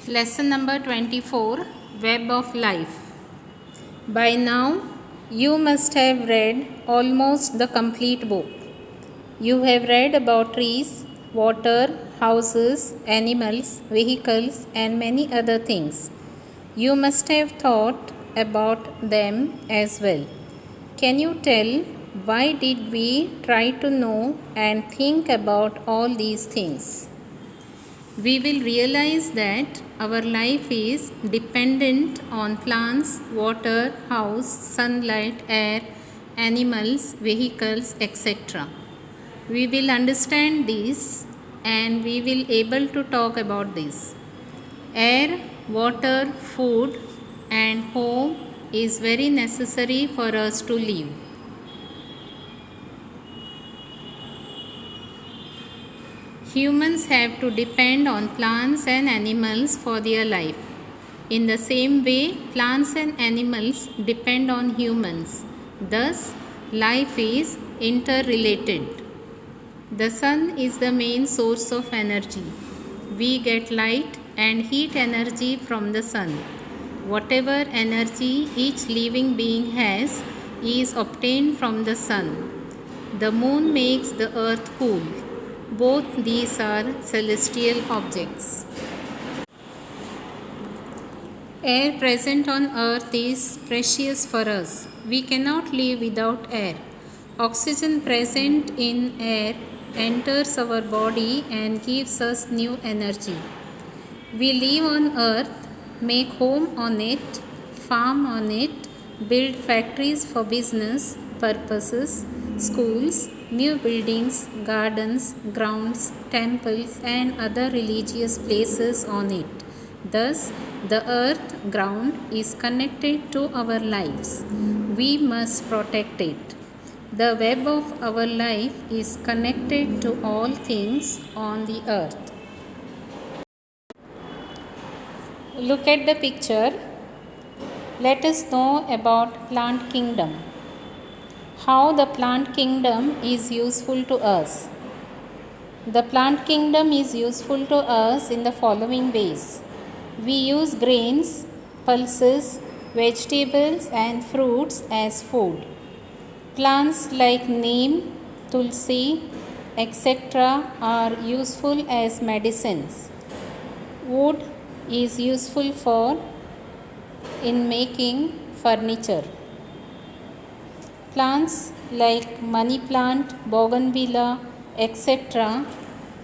Lesson number 24, Web of Life. By now, you must have read almost the complete book. You have read about trees, water, houses, animals, vehicles, and many other things. You must have thought about them as well. Can you tell why did we try to know and think about all these things? We will realize that our life is dependent on plants, water, house, sunlight, air, animals, vehicles, etc. We will understand this and we will able to talk about this. Air, water, food and home is very necessary for us to live. Humans have to depend on plants and animals for their life. In the same way, plants and animals depend on humans. Thus, life is interrelated. The sun is the main source of energy. We get light and heat energy from the sun. Whatever energy each living being has is obtained from the sun. The moon makes the earth cool. Both these are celestial objects. Air present on earth is precious for us. We cannot live without air. Oxygen present in air enters our body and gives us new energy. We live on earth, make home on it, farm on it, build factories for business purposes, schools, new buildings, gardens, grounds, temples, and other religious places on it. Thus, the earth ground is connected to our lives. We must protect it. The web of our life is connected to all things on the earth. Look at the picture. Let us know about plant kingdom. How the plant kingdom is useful to us. The plant kingdom is useful to us in the following ways. We use grains, pulses, vegetables and fruits as food. Plants like neem, tulsi, etc. are useful as medicines. Wood is useful for in making furniture. Plants like money plant, bougainvillea, etc.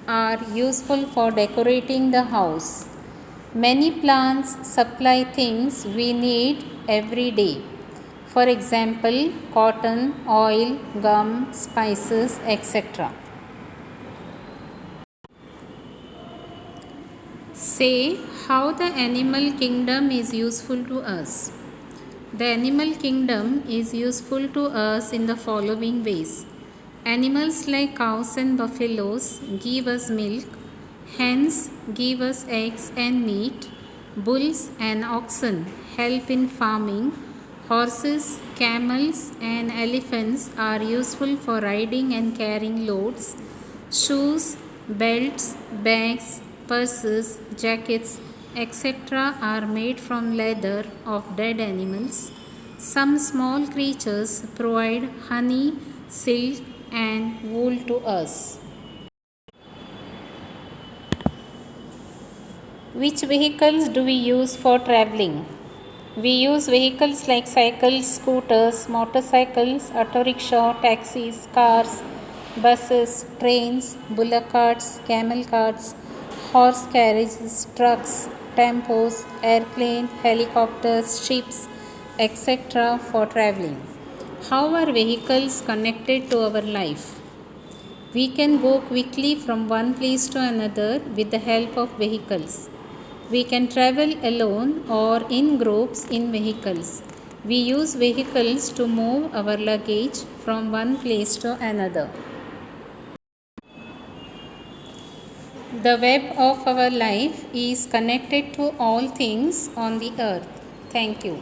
are useful for decorating the house. Many plants supply things we need every day. For example, cotton, oil, gum, spices, etc. Say how the animal kingdom is useful to us. The animal kingdom is useful to us in the following ways. Animals like cows and buffaloes give us milk. Hens give us eggs and meat. Bulls and oxen help in farming. Horses, camels, and elephants are useful for riding and carrying loads. Shoes, belts, bags, purses, jackets, etc. are made from leather of dead animals. Some small creatures provide honey, silk, and wool to us. Which vehicles do we use for traveling? We use vehicles like cycles, scooters, motorcycles, auto rickshaw, taxis, cars, buses, trains, bullock carts, camel carts, horse carriages, trucks, tempos, airplane, helicopters, ships, etc. for traveling. How are vehicles connected to our life? We can go quickly from one place to another with the help of vehicles. We can travel alone or in groups in vehicles. We use vehicles to move our luggage from one place to another. The web of our life is connected to all things on the earth. Thank you.